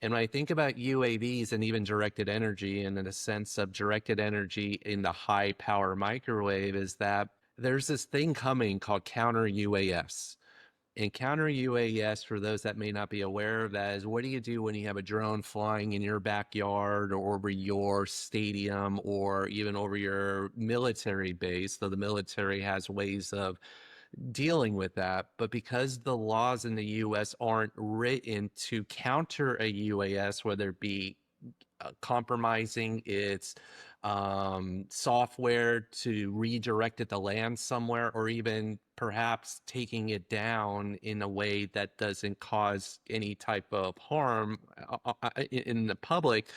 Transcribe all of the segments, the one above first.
And when I think about UAVs and even directed energy, and in a sense of directed energy in the high power microwave, is that there's this thing coming called counter-UAS. And counter-UAS, for those that may not be aware of that, is what do you do when you have a drone flying in your backyard or over your stadium or even over your military base? So the military has ways of dealing with that. But because the laws in the US aren't written to counter a UAS, whether it be compromising its software to redirect it to land somewhere, or even perhaps taking it down in a way that doesn't cause any type of harm in the public,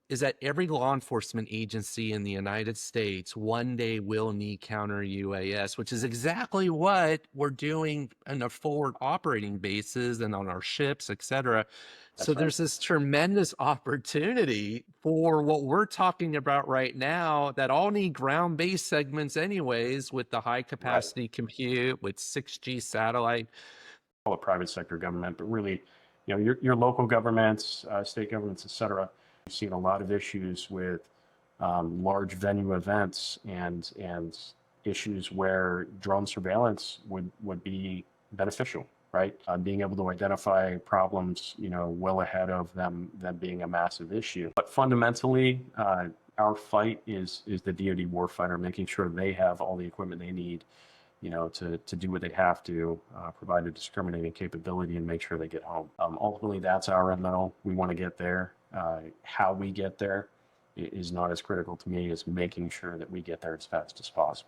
is that every law enforcement agency in the United States one day will need counter UAS, which is exactly what we're doing on a forward operating basis and on our ships, et cetera. So That's right. there's this tremendous opportunity for what we're talking about right now that all need ground-based segments anyways, with the high Right. capacity compute, with 6G satellite. Call it private sector government, but really, your local governments, state governments, et cetera. We've seen a lot of issues with large venue events and issues where drone surveillance would be beneficial, right? Being able to identify problems, well ahead of them being a massive issue. But fundamentally, our fight is the DoD warfighter, making sure they have all the equipment they need, to do what they have to, provide a discriminating capability and make sure they get home. Ultimately, that's our MO. We want to get there. How we get there is not as critical to me as making sure that we get there as fast as possible.